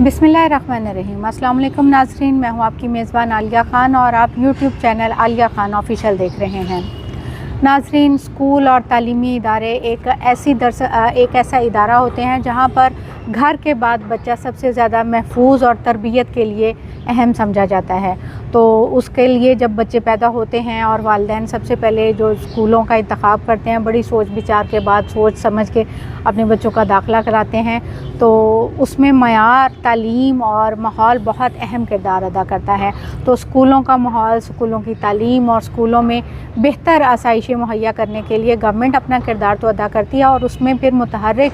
बिस्मिल्लाहिर्रहमानिर्रहीम। अस्सलाम वालेकुम नाज़रीन, मैं हूँ आपकी मेज़बान आलिया ख़ान और आप YouTube channel Alia Khan official देख रहे हैं। नाज़रीन, स्कूल और तालीमी इदारे एक ऐसा इदारा होते हैं जहाँ पर घर के बाद बच्चा सबसे ज़्यादा महफूज और तरबियत के लिए अहम समझा जाता है। तो उसके लिए जब बच्चे पैदा होते हैं और वालिदैन सबसे पहले जो स्कूलों का इंतखाब करते हैं, बड़ी सोच विचार के बाद सोच समझ के अपने बच्चों का दाखिला कराते हैं, तो उसमें मयार तालीम और माहौल बहुत अहम किरदार अदा करता है। तो स्कूलों का माहौल, स्कूलों की तालीम और स्कूलों में बेहतर आसाइशें मुहैया करने के लिए गवर्नमेंट अपना किरदार तो अदा करती है और उसमें फिर मुतहर्रिक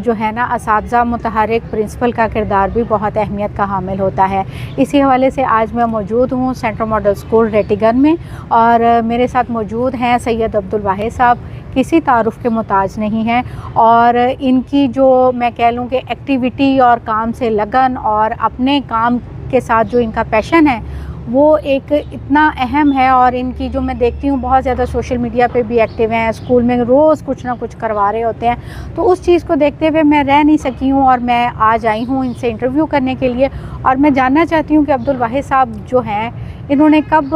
जो है ना असातिज़ा, मुतहर्रिक प्रिंसिपल का किरदार भी बहुत अहमियत का हामिल होता है। इसी हवाले से आज मैं मौजूद हूँ सेंट्रल मॉडल स्कूल रेटिगन में और मेरे साथ मौजूद हैं सैयद अब्दुल वाहिद साहब। किसी तारुफ़ के मुताज नहीं हैं और इनकी जो मैं कह लूँ कि एक्टिविटी और काम से लगन और अपने काम के साथ जो इनका पैशन है वो एक इतना अहम है। और इनकी जो मैं देखती हूँ बहुत ज़्यादा सोशल मीडिया पे भी एक्टिव हैं, स्कूल में रोज़ कुछ ना कुछ करवा रहे होते हैं। तो उस चीज़ को देखते हुए मैं रह नहीं सकी हूँ और मैं आज आई हूँ इनसे इंटरव्यू करने के लिए। और मैं जानना चाहती हूँ कि अब्दुल वाहिद साहब जो हैं, इन्होंने कब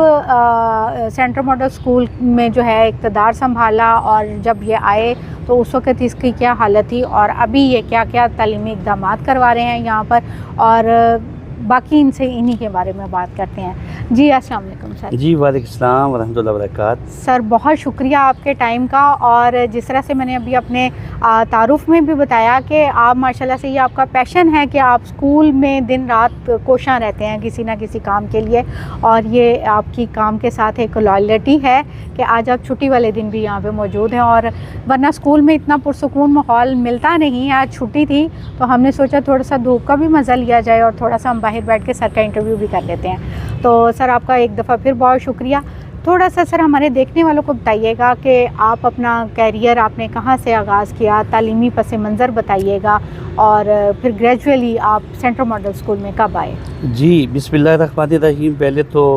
सेंट्रल मॉडल स्कूल में जो है इक़्तिदार संभाला और जब ये आए तो उस वक़्त इसकी क्या हालत थी और अभी ये क्या क्या तालीमी इक़दामात करवा रहे हैं यहाँ पर, और बाकी इनसे इन्हीं के बारे में बात करते हैं। जी अस्सलाम वालेकुम सर। जी वालेकुम सलाम व रहमतुल्लाहि व बरकात। सर बहुत शुक्रिया आपके टाइम का। और जिस तरह से मैंने अभी अपने तारुफ़ में भी बताया कि आप माशाल्लाह से ये आपका पैशन है कि आप स्कूल में दिन रात कोशां रहते हैं किसी ना किसी काम के लिए, और ये आपकी काम के साथ एक लॉयल्टी है कि आज आप छुट्टी वाले दिन भी यहाँ पे मौजूद हैं। और वरना स्कूल में इतना पुरसुकून माहौल मिलता नहीं है। आज छुट्टी थी तो हमने सोचा थोड़ा सा धूप का भी मज़ा लिया जाए और थोड़ा सा हम बाहर बैठ के सर का इंटरव्यू भी कर लेते हैं। तो सर आपका एक दफ़ा फिर बहुत शुक्रिया। थोड़ा सा सर हमारे देखने वालों को बताइएगा कि आप अपना कैरियर आपने कहाँ से आगाज़ किया, तालीमी पस मंज़र बताइएगा और फिर ग्रेजुअली आप सेंट्रल मॉडल स्कूल में कब आए। जी बिस्मिल्लाहिर्रहमानिर्रहीम। पहले तो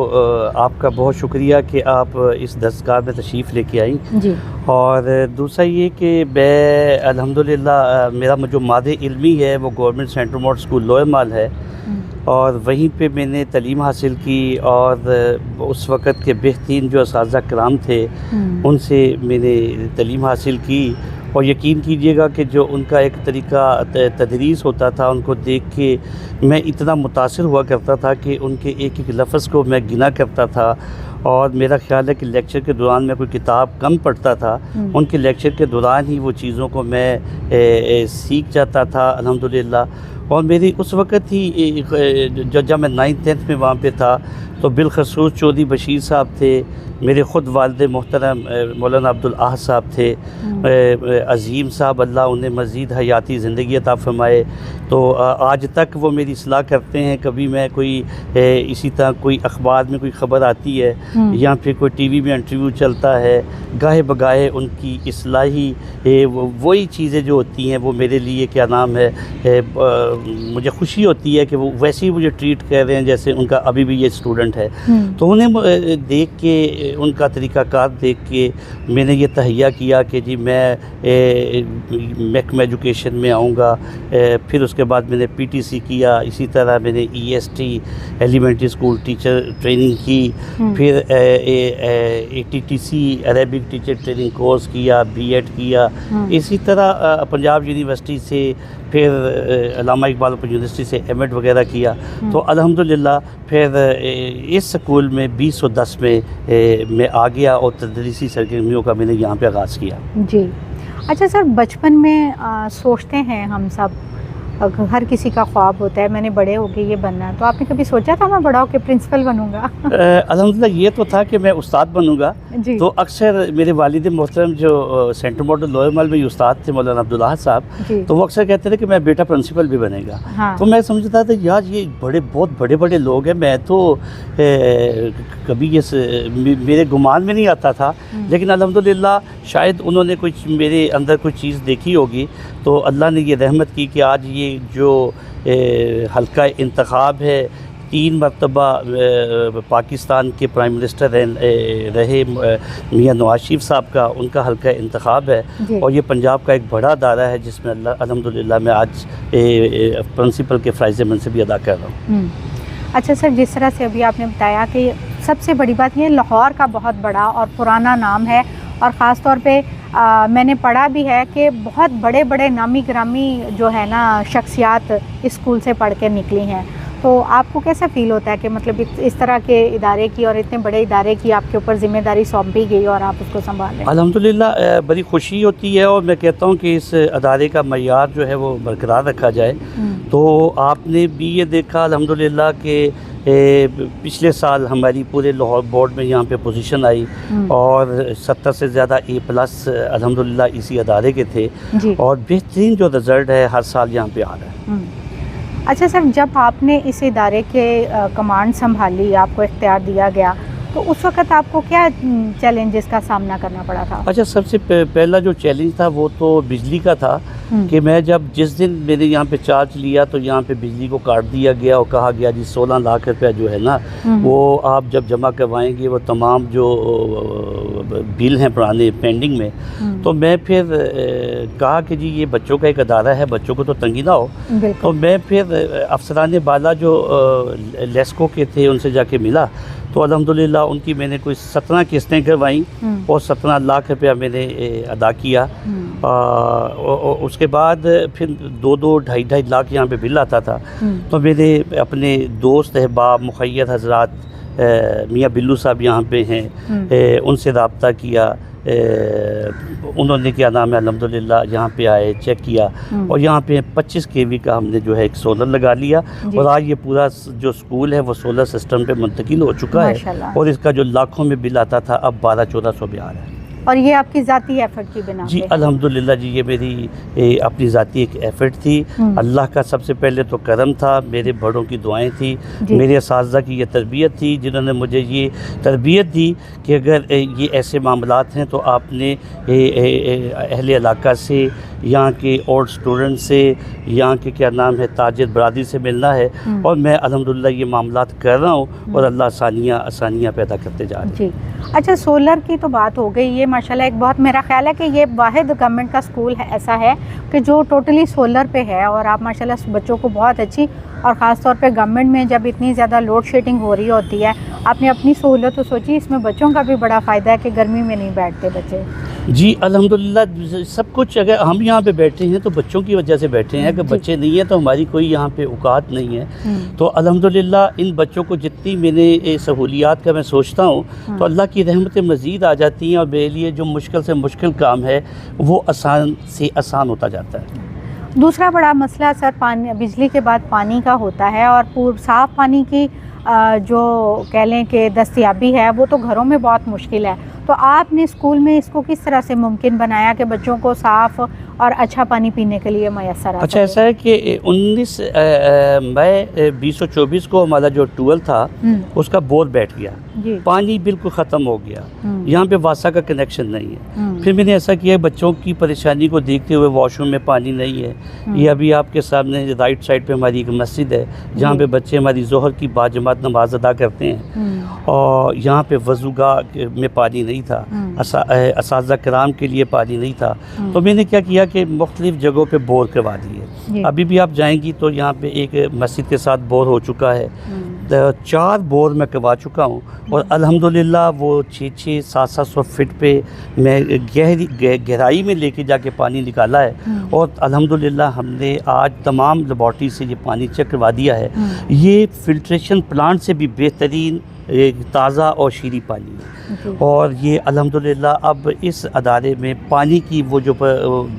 आपका बहुत शुक्रिया कि आप इस दस्तगाह में तशरीफ़ लेके आई जी। और दूसरा ये कि मैं अल्हम्दुलिल्लाह मेरा जो मादे इल्मी है वो government central model school Lower Mall है और वहीं पे मैंने तालीम हासिल की और उस वक़्त के बेहतरीन जो असातिज़ा कराम थे उनसे मैंने तालीम हासिल की। और यकीन कीजिएगा कि जो उनका एक तरीका तदरीस होता था, उनको देख के मैं इतना मुतासिर हुआ करता था कि उनके एक एक लफ्ज़ को मैं गिना करता था। और मेरा ख़्याल है कि लेक्चर के दौरान मैं कोई किताब कम पढ़ता था, उनके लेक्चर के दौरान ही वो चीज़ों को मैं सीख जाता था अल्हम्दुलिल्लाह। और मेरी उस वक़्त ही जब मैं 9th-10th में वहाँ पे था तो बिलखसूस चौधरी बशीर साहब थे, मेरे ख़ुद वालिद मोहतरम मौलाना अब्दुल अहद साहब थे, अज़ीम साहब अल्लाह उन्हें मज़ीद हयाती ज़िंदगी अता फ़रमाए। तो आज तक वो मेरी इस्लाह करते हैं। कभी मैं कोई इसी तरह कोई अखबार में कोई ख़बर आती है या फिर कोई टीवी में इंटरव्यू चलता है, गाहे बगाहे उनकी इस्लाही वही चीज़ें जो होती हैं वो मेरे लिए क्या नाम है मुझे खुशी होती है कि वो वैसे ही मुझे ट्रीट कर रहे हैं जैसे उनका अभी भी ये स्टूडेंट है। तो उन्हें देख के, उनका तरीक़ाकार देख के मैंने ये तहैया किया कि जी मैं महकमा एजुकेशन में आऊँगा। फिर उसके बाद मैंने PTC किया, इसी तरह मैंने EST elementary school teacher training की, फिर ATTC Arabic teacher training course किया, B.Ed किया। इसी तरह पंजाब यूनिवर्सिटी से फिर अल्लामा इकबाल यूनिवर्सिटी से M.Ed वगैरह किया। तो अल्हम्दुलिल्लाह फिर इस स्कूल में 2010 में मैं आ गया और तदरीसी सरगर्मियों का मैंने यहाँ पे आगाज़ किया। जी अच्छा सर, बचपन में सोचते हैं हम सब, हर किसी का ख्वाब होता है मैंने बड़े होके ये बनना है, तो आपने कभी सोचा था मैं बड़ा होके प्रिंसिपल बनूंगा? अल्हम्दुलिल्लाह ये तो था कि मैं उस्ताद बनूंगा। तो अक्सर मेरे वालिद मोहतरम जो सेंट्रल मॉडल लोअर माल में उस्ताद थे मौलाना अब्दुल अहद साहब, तो वो अक्सर कहते थे कि मैं बेटा प्रिंसिपल भी बनेगा। हाँ। तो मैं समझता था यार ये बहुत बड़े बड़े लोग हैं, मैं तो कभी ये मेरे गुमान में नहीं आता था। लेकिन अल्हम्दुलिल्लाह शायद उन्होंने कुछ मेरे अंदर कोई चीज़ देखी होगी तो अल्लाह ने ये रहमत की कि आज ये जो हल्का इंतखाब है 3 मरतबा पाकिस्तान के प्राइम मिनिस्टर रहे मियाँ नवाज शरीफ साहब का, उनका हल्का इंतखाब है और ये पंजाब का एक बड़ा अदारा है जिसमें अल्हम्दुलिल्लाह मैं आज प्रिंसिपल के फ़राइज़ मनसिब भी अदा कर रहा हूँ। अच्छा सर, जिस तरह से अभी आपने बताया कि सबसे बड़ी बात ये लाहौर का बहुत बड़ा और पुराना नाम है और ख़ास तौर पे मैंने पढ़ा भी है कि बहुत बड़े बड़े नामी गिरामी जो है ना शख्सियात इस स्कूल से पढ़ के निकली हैं, तो आपको कैसा फ़ील होता है कि मतलब इस तरह के इदारे की और इतने बड़े इदारे की आपके ऊपर ज़िम्मेदारी सौंपी गई और आप उसको संभालें? अल्हम्दुलिल्लाह बड़ी खुशी होती है और मैं कहता हूँ कि इस अदारे का मयार जो है वो बरकरार रखा जाए। तो आपने भी ये देखा अल्हम्दुलिल्लाह कि पिछले साल हमारी पूरे लाहौर बोर्ड में यहाँ पे पोजीशन आई और 70 से ज़्यादा A+ अल्हम्दुलिल्लाह इसी अदारे के थे और बेहतरीन जो रिज़ल्ट है हर साल यहाँ पे आ रहा है। अच्छा सर, जब आपने इस इदारे के कमांड संभाली, आपको इख्तियार दिया गया, तो उस वक़्त आपको क्या चैलेंजेस का सामना करना पड़ा था? अच्छा, सबसे पहला जो चैलेंज था वो तो बिजली का था कि मैं जिस दिन मैंने यहाँ पे चार्ज लिया तो यहाँ पे बिजली को काट दिया गया और कहा गया जी 16 लाख रुपया जो है ना वो आप जब जमा करवाएंगे वो तमाम जो बिल हैं पुराने पेंडिंग में। तो मैं फिर कहा कि जी ये बच्चों का एक अदारा है, बच्चों को तो तंगी ना हो। तो मैं फिर अफसरान बाला जो लेस्को के थे उनसे जाके मिला तो अल्हम्दुलिल्लाह उनकी मैंने कोई 17 किस्तें करवाई और 17 लाख रुपया मैंने अदा किया। उसके बाद फिर 2-2, 2.5 लाख यहाँ पे बिल आता था। तो मैंने अपने दोस्त अहबाब मुखय्यद हजरात मियाँ बिल्लू साहब यहाँ पे हैं, उनसे रब्ता किया। उन्होंने क्या नाम है अल्हम्दुलिल्लाह यहाँ पे आए, चेक किया और यहाँ पे 25 kV का हमने जो है एक सोलर लगा लिया और आज ये पूरा जो स्कूल है वो सोलर सिस्टम पे मुंतकिल हो चुका है और इसका जो लाखों में बिल आता था अब 1200-1400 भी आ रहा है। और ये आपकी ज़ाती एफ़र्ट की बिना जी अल्हम्दुलिल्लाह जी, ये मेरी अपनी ज़ाती एक एफ़र्ट थी। अल्लाह का सबसे पहले तो करम था, मेरे बड़ों की दुआएं थी, मेरे असातिज़ा की ये तरबियत थी जिन्होंने मुझे ये तरबियत दी कि अगर ये ऐसे मामलात हैं तो आपने अहले इलाका से, यहाँ के ओल्ड स्टूडेंट से, यहाँ के क्या नाम है ताजिर बरादरी से मिलना है और मैं अल्हम्दुलिल्लाह ये मामलात कर रहा हूँ और अल्लाह आसानियाँ पैदा करते जा रहे हैं। अच्छा, सोलर की तो बात हो गई, ये माशाल्लाह एक बहुत, मेरा ख्याल है कि ये वाहिद गवर्नमेंट का स्कूल है ऐसा है कि जो टोटली सोलर पे है और आप माशाल्लाह बच्चों को बहुत अच्छी, और ख़ास तौर पे गवर्नमेंट में जब इतनी ज़्यादा लोड शेडिंग हो रही होती है, आपने अपनी सहूलत तो सोची, इसमें बच्चों का भी बड़ा फ़ायदा है कि गर्मी में नहीं बैठते बच्चे। जी अल्हम्दुलिल्लाह सब कुछ, अगर हम यहाँ पे बैठे हैं तो बच्चों की वजह से बैठे हैं, अगर बच्चे नहीं हैं तो हमारी कोई यहाँ पे औकात नहीं है। तो अल्हम्दुलिल्लाह इन बच्चों को जितनी मैंने सहूलियात का मैं सोचता हूँ तो अल्लाह की रहमतें मज़ीद आ जाती हैं और मेरे लिए जो मुश्किल से मुश्किल काम है वो आसान से आसान होता जाता है। दूसरा बड़ा मसला सर पानी, बिजली के बाद पानी का होता है और साफ़ पानी की जो कह लें कि दस्तयाबी है वो तो घरों में बहुत मुश्किल है। तो आपने स्कूल में इसको किस तरह से मुमकिन बनाया कि बच्चों को साफ़ और अच्छा पानी पीने के लिए मैसर आ? अच्छा, ऐसा है कि 19 मई 2024 को हमारा जो ट्यूबवेल था उसका बोर बैठ गया, पानी बिल्कुल ख़त्म हो गया, यहाँ पे वासा का कनेक्शन नहीं है। फिर मैंने ऐसा किया, बच्चों की परेशानी को देखते हुए वॉशरूम में पानी नहीं है। ये अभी आपके सामने राइट साइड पे हमारी एक मस्जिद है जहाँ पे बच्चे हमारी ज़ोहर की बाजमात नमाज अदा करते हैं और यहाँ पे वज़ूगाह में पानी नहीं था, असातिज़ा किराम के लिए पानी नहीं था। तो मैंने क्या किया कि मुख्तलिफ़ जगहों पे बोर करवा दिए। अभी भी आप जाएंगी तो यहाँ पे एक मस्जिद के साथ बोर हो चुका है, 4 बोर मैं करवा चुका हूँ और अल्हम्दुलिल्लाह वो 600 700 फीट पे मैं गहराई में लेके जाके पानी निकाला है और अल्हम्दुलिल्लाह हमने आज तमाम लेबॉर्ट्री से ये पानी चेक करवा दिया है। ये फ़िल्ट्रेशन प्लांट से भी बेहतरीन ताज़ा और शीरी पानी है और ये अल्हम्दुलिल्लाह अब इस अदारे में पानी की वो जो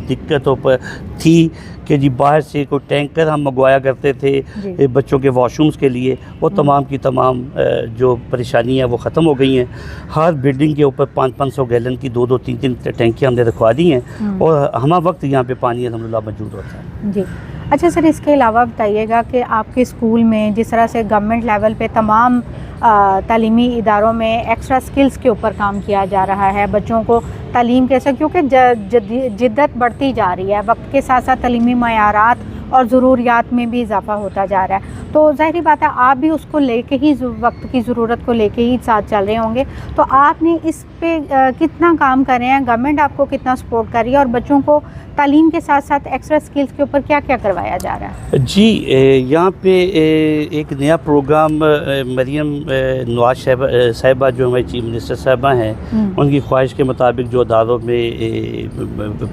दिक्कतों पर थी कि जी बाहर से कोई टैंकर हम मंगवाया करते थे बच्चों के वॉशरूम्स के लिए, वो तमाम की तमाम जो परेशानियाँ वो ख़त्म हो गई हैं। हर बिल्डिंग के ऊपर 500-500 गैलन की 2-2 3-3 टैंकियाँ हमने रखवा दी हैं और हमा वक्त यहाँ पे पानी अल्हम्दुलिल्लाह मौजूद होता है। जी अच्छा सर, इसके अलावा बताइएगा कि आपके स्कूल में जिस तरह से गवर्नमेंट लेवल पे तमाम तालीमी इदारों में एक्स्ट्रा स्किल्स के ऊपर काम किया जा रहा है, बच्चों को तालीम कैसे, क्योंकि जिद्दत बढ़ती जा रही है, वक्त के साथ साथ तालीमी मयारात और ज़रूरियात में भी इजाफ़ा होता जा रहा है। तो ज़ाहिर बात है आप भी उसको लेके ही वक्त की ज़रूरत को लेके ही साथ चल रहे होंगे। तो आपने इस पे कितना काम कर रहे हैं, गवर्नमेंट आपको कितना सपोर्ट कर रही है और बच्चों को तालीम के साथ साथ एक्स्ट्रा स्किल्स के ऊपर क्या क्या करवाया जा रहा है? जी, यहाँ पे एक नया प्रोग्राम मरियम नवाज साहिबा जो हमारी चीफ मिनिस्टर साहिबा हैं, उनकी ख्वाहिश के मुताबिक जो अदारों में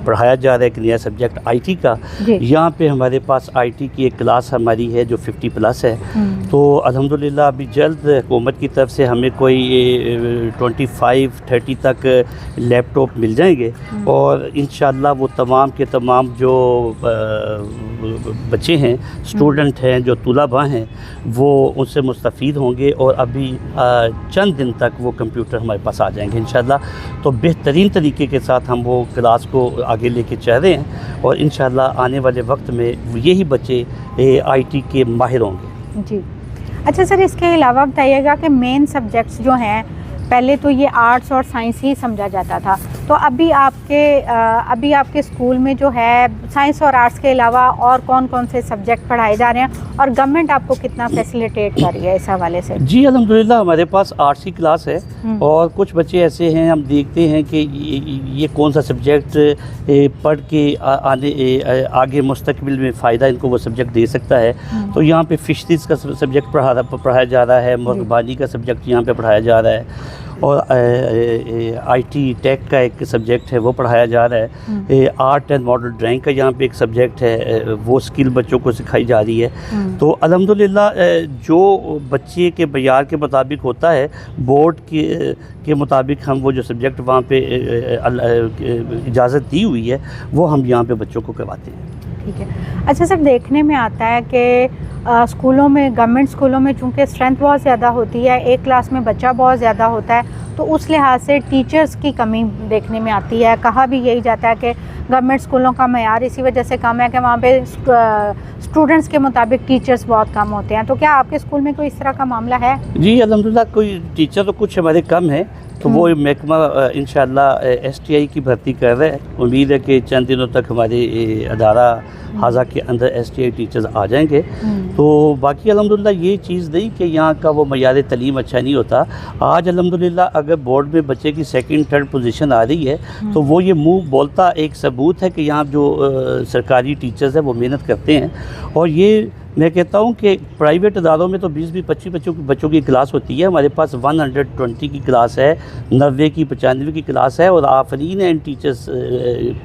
पढ़ाया जा रहा है एक नया सब्जेक्ट आईटी का। यहाँ पे हमारे पास आईटी की एक क्लास हमारी है जो 50+ है। तो अल्हम्दुलिल्लाह अभी जल्द हुकूमत की तरफ से हमें कोई 25-30 तक लैपटॉप मिल जाएंगे और इंशाअल्लाह वो तमाम के तमाम जो बच्चे हैं, स्टूडेंट हैं, जो तुलबा हैं, वो उनसे मुस्तफ़ीद होंगे और अभी चंद दिन तक वो कंप्यूटर हमारे पास आ जाएंगे इंशाअल्लाह। तो बेहतरीन तरीके के साथ हम वो क्लास को आगे लेके चल रहे हैं और इंशाअल्लाह आने वाले वक्त में यही बच्चे आईटी के माहिर होंगे। जी, अच्छा सर, इसके अलावा बताइएगा कि मेन सब्जेक्ट्स जो हैं, पहले तो ये आर्ट्स और साइंस ही समझा जाता था, तो अभी आपके स्कूल में जो है साइंस और आर्ट्स के अलावा और कौन कौन से सब्जेक्ट पढ़ाए जा रहे हैं और गवर्नमेंट आपको कितना फैसिलिटेट कर रही है इस हवाले से? जी अल्हम्दुलिल्लाह हमारे पास आर्ट्स की क्लास है और कुछ बच्चे ऐसे हैं, हम देखते हैं कि ये कौन सा सब्जेक्ट पढ़ के आगे मुस्तकबिल में फ़ायदा इनको वो सब्जेक्ट दे सकता है। तो यहाँ पे फिशरीज़ का सब्जेक्ट पढ़ाया जा रहा है, मुर्गबानी का सब्जेक्ट यहाँ पे पढ़ाया जा रहा है और आईटी टेक का एक सब्जेक्ट है वो पढ़ाया जा रहा है। आर्ट एंड मॉडल ड्राइंग का यहाँ पे एक सब्जेक्ट है, वो स्किल बच्चों को सिखाई जा रही है। तो अल्हम्दुलिल्लाह जो बच्चे के बयार के मुताबिक होता है, बोर्ड के मुताबिक हम वो जो सब्जेक्ट वहाँ पे इजाज़त दी हुई है वो हम यहाँ पे बच्चों को करवाते हैं। ठीक है। अच्छा सर, देखने में आता है कि स्कूलों में, गवर्नमेंट स्कूलों में चूँकि स्ट्रेंथ बहुत ज़्यादा होती है, एक क्लास में बच्चा बहुत ज़्यादा होता है, तो उस लिहाज से टीचर्स की कमी देखने में आती है। कहा भी यही जाता है कि गवर्नमेंट स्कूलों का मयार इसी वजह से कम है कि वहाँ पे स्टूडेंट्स के मुताबिक टीचर्स बहुत कम होते हैं। तो क्या आपके स्कूल में कोई इस तरह का मामला है? जी अल्हम्दुलिल्लाह कोई टीचर तो कुछ हमारे कम है, तो वो महकमा इंशाअल्लाह STI की भर्ती कर रहे हैं। उम्मीद है कि चंद दिनों तक हमारे अदारा हाजा के अंदर STI टीचर्स आ जाएंगे। तो बाकी अल्हम्दुलिल्लाह ये चीज़ नहीं कि यहाँ का वो मयार तलीम अच्छा नहीं होता। आज अल्हम्दुलिल्लाह अगर बोर्ड में बच्चे की 2nd-3rd पोजीशन आ रही है तो वो ये मुँह बोलता एक सबूत है कि यहाँ जो सरकारी टीचर्स हैं वो मेहनत करते हैं। और ये मैं कहता हूँ कि प्राइवेट अदारों में तो 20-25 बच्चों की क्लास होती है, हमारे पास 120 की क्लास है, 90 की 95 की क्लास है और आफरीन है इन टीचर्स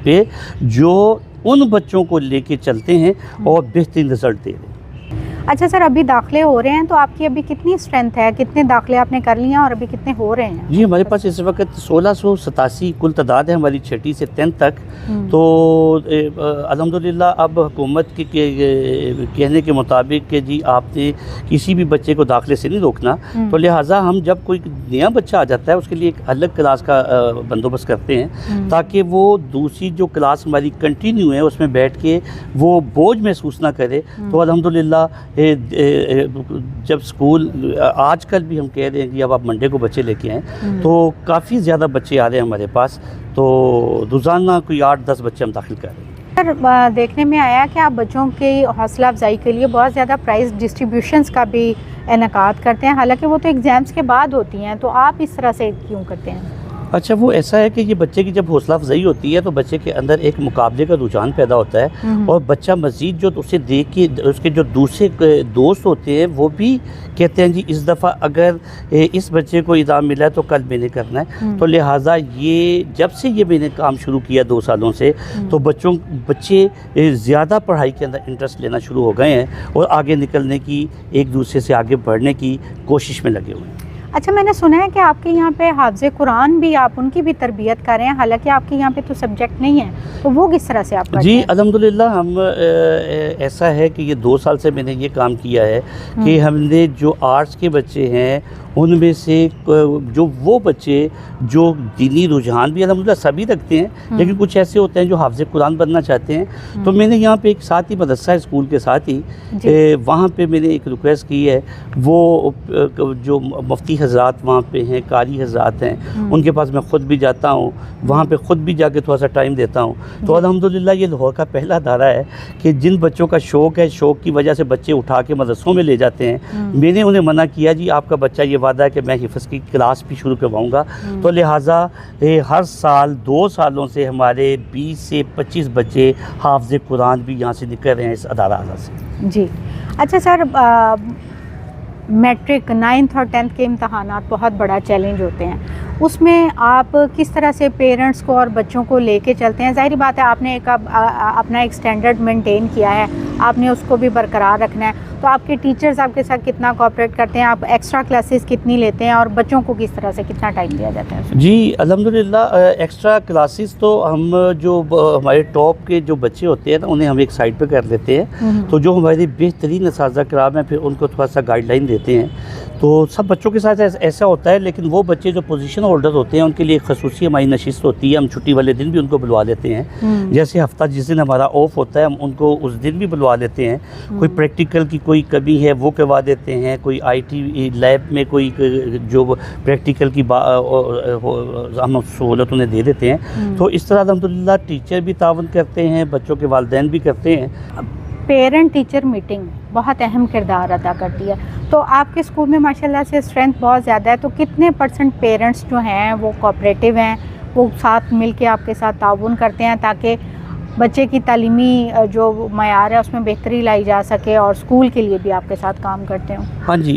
पे जो उन बच्चों को लेके चलते हैं और बेहतरीन रिज़ल्ट दे रहे हैं। अच्छा सर, अभी दाखिले हो रहे हैं तो आपकी अभी कितनी स्ट्रेंथ है, कितने दाखिले आपने कर लिए हैं और अभी कितने हो रहे हैं? जी हमारे पास इस वक्त 1687 कुल तादाद है हमारी 6ठी से 10th तक। तो अल्हम्दुलिल्लाह अब हुकूमत के कहने के मुताबिक कि जी आपने किसी भी बच्चे को दाखिले से नहीं रोकना, तो लिहाजा हम जब कोई नया बच्चा आ जाता है उसके लिए एक अलग क्लास का बंदोबस्त करते हैं ताकि वो दूसरी जो क्लास हमारी कंटिन्यू है उसमें बैठ के वो बोझ महसूस ना करे। तो अल्हम्दुलिल्लाह जब स्कूल आजकल भी हम कह रहे हैं कि अब आप मंडे को बच्चे लेके आएँ, तो काफ़ी ज़्यादा बच्चे आ रहे हैं हमारे पास। तो रोज़ाना कोई 8-10 बच्चे हम दाखिल कर रहे हैं। सर, देखने में आया कि आप बच्चों की हौसला अफजाई के लिए बहुत ज़्यादा प्राइज़ डिस्ट्रीब्यूशंस का भी इनेकाद करते हैं, हालांकि वो तो एग्ज़ाम्स के बाद होती हैं, तो आप इस तरह से क्यों करते हैं? अच्छा, वो ऐसा है कि ये बच्चे की जब हौसला अफजाई होती है तो बच्चे के अंदर एक मुकाबले का रुझान पैदा होता है और बच्चा मज़ीद जो उसे देख के उसके जो दूसरे दोस्त होते हैं वो भी कहते हैं जी इस दफ़ा अगर इस बच्चे को इनाम मिला है तो कल मैंने करना है। तो लिहाजा ये जब से ये मैंने काम शुरू किया 2 सालों से, तो बच्चे ज़्यादा पढ़ाई के अंदर इंटरेस्ट लेना शुरू हो गए हैं और आगे निकलने की, एक दूसरे से आगे बढ़ने की कोशिश में लगे हुए हैं। अच्छा, मैंने सुना है कि आपके यहाँ पे हाफ़िज़ कुरान भी, आप उनकी भी तरबियत कर रहे हैं, हालांकि आपके यहाँ पे तो सब्जेक्ट नहीं है, तो वो किस तरह से आप करते हैं? जी अल्हम्दुलिल्लाह हम ऐसा है कि ये 2 साल से मैंने ये काम किया है कि हमने जो आर्ट्स के बच्चे हैं उनमें से जो वो बच्चे जो दीनी रुझान भी अल्हम्दुलिल्लाह सभी रखते हैं, लेकिन कुछ ऐसे होते हैं जो हाफ़िज़ कुरान बनना चाहते हैं, तो मैंने यहाँ पे एक साथ ही मदरसा है स्कूल के साथ ही, वहाँ पे मैंने एक रिक्वेस्ट की है। वो जो मुफ्ती हज़रात वहाँ पे हैं, कारी हज़रात हैं, उनके पास मैं ख़ुद भी जाता हूँ, वहाँ पे ख़ुद भी जाके थोड़ा सा टाइम देता हूँ। तो अल्हम्दुलिल्लाह ये लाहौर का पहला अदारा है कि जिन बच्चों का शौक़ है, शौक़ की वजह से बच्चे उठा के मदरसों में ले जाते हैं। मैंने उन्हें मना किया, जी आपका बच्चा ये वादा है कि मैं हिफ़्ज़ की क्लास भी शुरू करवाऊँगा, तो लिहाजा हर साल 2 सालों से हमारे 20 से 25 बच्चे हाफ़िज़ कुरान भी यहाँ से निकल रहे हैं इस अदारा से। जी अच्छा सर, मैट्रिक 9th और 10th के इम्तहानात बहुत बड़ा चैलेंज होते हैं, उसमें आप किस तरह से पेरेंट्स को और बच्चों को लेके चलते हैं? ज़ाहिर बात है आपने अपना एक स्टैंडर्ड मेंटेन किया है, आपने उसको भी बरकरार रखना है, तो आपके टीचर्स आपके साथ कितना कोऑपरेट करते हैं, आप एक्स्ट्रा क्लासेस कितनी लेते हैं और बच्चों को किस तरह से कितना टाइम दिया जाता है? जी अल्हम्दुलिल्लाह एक्स्ट्रा क्लासेस तो हम जो हमारे टॉप के जो बच्चे होते हैं ना, उन्हें हम एक साइड पे कर लेते हैं, तो जो हमारे बेहतरीन असातिज़ा किराम हैं फिर उनको थोड़ा सा गाइडलाइन देते हैं। तो सब बच्चों के साथ ऐसा होता है, लेकिन वो बच्चे जो पोजीशन होल्डर होते हैं उनके लिए खसूसी हमारी नशिस्त होती है, हम छुट्टी वाले दिन भी उनको बुलवा लेते हैं। जैसे हफ्ता जिस दिन हमारा ऑफ होता है हम उनको उस दिन भी बुलवा लेते हैं। कोई प्रैक्टिकल की कोई कमी है वो करवा देते हैं, कोई IT लैब में कोई जो प्रैक्टिकल की हम सहूलत उन्हें दे देते हैं। तो इस तरह अल्हम्दुलिल्लाह टीचर भी तावन करते हैं, बच्चों के वालिदैन भी करते हैं। पेरेंट टीचर मीटिंग बहुत अहम किरदार अदा करती है, तो आपके स्कूल में माशाल्लाह से स्ट्रेंथ बहुत ज़्यादा है, तो कितने % पेरेंट्स जो हैं वो कोऑपरेटिव हैं, वो साथ मिल के आपके साथ ताउन करते हैं ताकि बच्चे की तालीमी जो मयार है उसमें बेहतरी लाई जा सके और स्कूल के लिए भी आपके साथ काम करते हों? हाँ जी,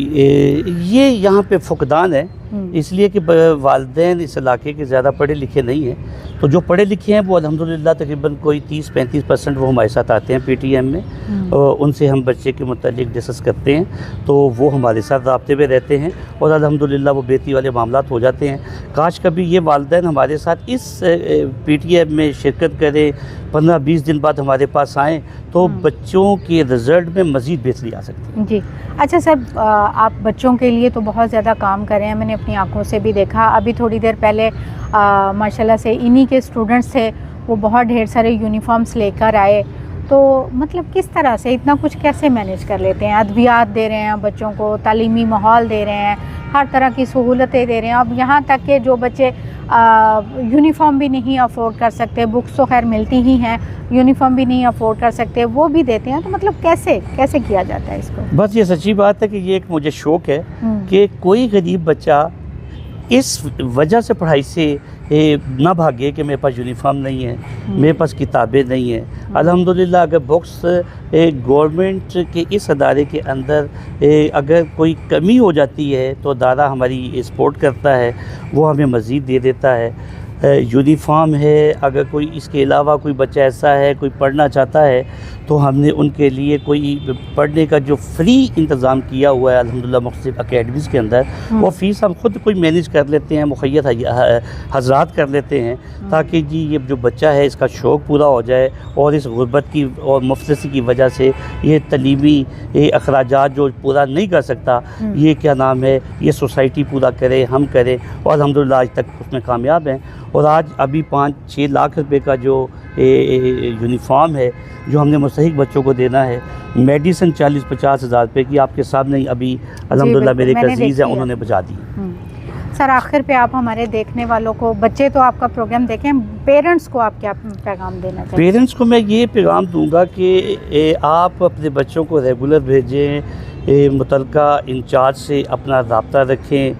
ये यहाँ पे फुकदान है, इसलिए कि वालिदैन इस इलाके के ज़्यादा पढ़े लिखे नहीं हैं, तो जो पढ़े लिखे हैं वो अल्हम्दुलिल्लाह तकरीबन कोई 30-35% वो हमारे साथ आते हैं PTM में, उनसे हम बच्चे के मुतालिक डिस्कस करते हैं, तो वो हमारे साथ राब्ते में रहते हैं और अल्हम्दुलिल्लाह वो बेहतरी वाले मामलात हो जाते हैं। काश कभी ये वालिदैन हमारे साथ इस PTM में शिरकत करें, 15-20 दिन बाद हमारे पास आएँ, तो बच्चों के रिज़ल्ट में मज़ीद बेहतरी आ सकती है। जी अच्छा सर, आप बच्चों के लिए तो बहुत ज़्यादा काम कर रहे हैं, मैंने अपनी आंखों से भी देखा। अभी थोड़ी देर पहले माशाल्लाह से इन्हीं के स्टूडेंट्स थे, वो बहुत ढेर सारे यूनिफॉर्म्स लेकर आए, तो मतलब किस तरह से इतना कुछ कैसे मैनेज कर लेते हैं? अद्वियात दे रहे हैं बच्चों को, तालीमी माहौल दे रहे हैं, हर तरह की सहूलतें दे रहे हैं, अब यहाँ तक कि जो बच्चे यूनिफॉर्म भी नहीं अफोर्ड कर सकते, बुक्स तो खैर मिलती ही हैं, यूनिफॉर्म भी नहीं अफोर्ड कर सकते, वो भी देते हैं, तो मतलब कैसे किया जाता है इसको? बस ये सच्ची बात है कि ये एक मुझे शौक़ है कि कोई गरीब बच्चा इस वजह से पढ़ाई से ना भागे कि मेरे पास यूनिफॉर्म नहीं है, मेरे पास किताबें नहीं हैं। अल्हम्दुलिल्लाह अगर बुक्स गवर्नमेंट के इस अदारे के अंदर अगर कोई कमी हो जाती है तो अदारा हमारी सपोर्ट करता है, वो हमें मज़ीद दे देता है। यूनिफॉर्म है, अगर कोई इसके अलावा कोई बच्चा ऐसा है कोई पढ़ना चाहता है तो हमने उनके लिए कोई पढ़ने का जो फ्री इंतज़ाम किया हुआ है अल्हम्दुलिल्लाह मुख्तलिफ अकेडमीज़ के अंदर, वो फ़ीस हम खुद कोई मैनेज कर लेते हैं, मुखय्यत हज़रात कर लेते हैं, ताकि जी ये जो बच्चा है इसका शौक़ पूरा हो जाए और इस गुर्बत की और मुफलिसी की वजह से ये तलीमी अखराजात जो पूरा नहीं कर सकता, ये क्या नाम है, ये सोसाइटी पूरा करे, हम करें, और अल्हम्दुलिल्लाह आज तक उसमें कामयाब हैं। और आज अभी 5-6 लाख रुपए का जो यूनिफॉर्म है जो हमने मुस्तहिक बच्चों को देना है, मेडिसिन 40-50 हज़ार रुपये की आपके सामने ही अभी अल्हम्दुलिल्लाह मेरे एक अज़ीज़ हैं उन्होंने बचा दी। सर आखिर पे आप हमारे देखने वालों को, बच्चे तो आपका प्रोग्राम देखें, पेरेंट्स को आप क्या पैगाम देना चाहिए? पेरेंट्स को मैं ये पैगाम दूंगा कि आप अपने बच्चों को रेगुलर भेजें, मुतलका इंचार्ज से अपना रब्ता रखें,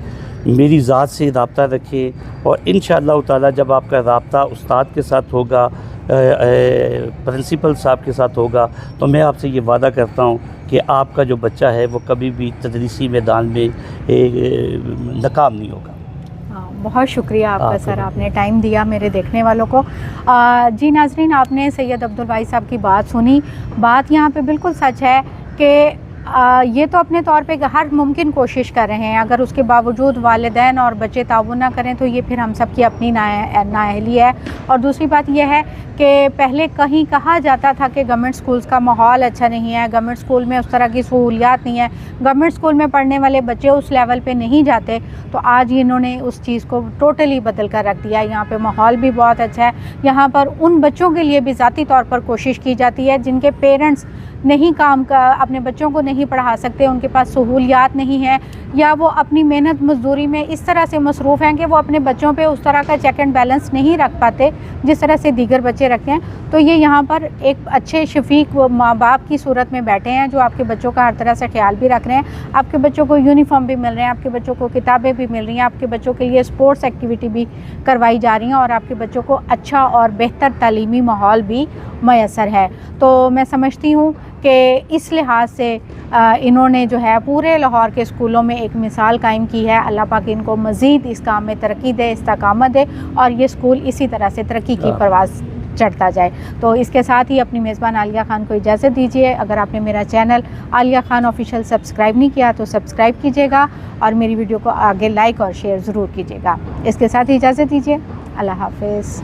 मेरी ज़ात से रब्ता रखें, और इंशाअल्लाह ताला जब आपका रब्ता उस्ताद के साथ होगा, प्रिंसिपल साहब के साथ होगा, तो मैं आपसे ये वादा करता हूँ कि आपका जो बच्चा है वो कभी भी तदरीसी मैदान में नाकाम नहीं होगा। बहुत शुक्रिया आपका सर, आपने टाइम दिया मेरे देखने वालों को। जी नाज़रीन, आपने सैयद अब्दुल वाहिद साहब की बात सुनी। बात यहाँ पे बिल्कुल सच है कि ये तो अपने तौर पे हर मुमकिन कोशिश कर रहे हैं। अगर उसके बावजूद वालिदैन और बच्चे ताउन ना करें तो ये फिर हम सब की अपनी नाअहली है। और दूसरी बात यह है कि पहले कहीं कहा जाता था कि गवर्नमेंट स्कूल्स का माहौल अच्छा नहीं है, गवर्नमेंट स्कूल में उस तरह की सहूलियात नहीं है, गवर्नमेंट स्कूल में पढ़ने वाले बच्चे उस लेवल पे नहीं जाते। तो आज इन्होंने उस चीज़ को टोटली बदल कर रख दिया है। यहाँ पे माहौल भी बहुत अच्छा है। यहाँ पर उन बच्चों के लिए भी ज़ाती तौर पर कोशिश की जाती है जिनके पेरेंट्स नहीं अपने बच्चों को नहीं पढ़ा सकते, उनके पास सहूलियात नहीं है, या वो अपनी मेहनत मजदूरी में इस तरह से मसरूफ़ हैं कि वो अपने बच्चों पे उस तरह का चेक एंड बैलेंस नहीं रख पाते जिस तरह से दीगर बच्चे रखते हैं। तो ये यहाँ पर एक अच्छे शफीक माँ बाप की सूरत में बैठे हैं जो आपके बच्चों का हर तरह से ख्याल भी रख रहे हैं। आपके बच्चों को यूनिफॉर्म भी मिल रहे हैं, आपके बच्चों को किताबें भी मिल रही हैं, आपके बच्चों के लिए स्पोर्ट्स एक्टिविटी भी करवाई जा रही हैं और आपके बच्चों को अच्छा और बेहतर तालीमी माहौल भी मैसर है। तो मैं समझती हूँ कि इस लिहाज से इन्होंने जो है पूरे लाहौर के स्कूलों में एक मिसाल कायम की है। अल्लाह पाक इनको मज़ीद इस काम में तरक्की दे, इस्तेकामत दे और ये स्कूल इसी तरह से तरक्की की परवाज़ चढ़ता जाए। तो इसके साथ ही अपनी मेज़बान आलिया ख़ान को इजाज़त दीजिए। अगर आपने मेरा channel Alia Khan official subscribe नहीं किया तो सब्सक्राइब कीजिएगा और मेरी वीडियो को आगे लाइक और शेयर ज़रूर कीजिएगा। इसके साथ ही इजाज़त दीजिए। अल्लाह हाफ़िज़।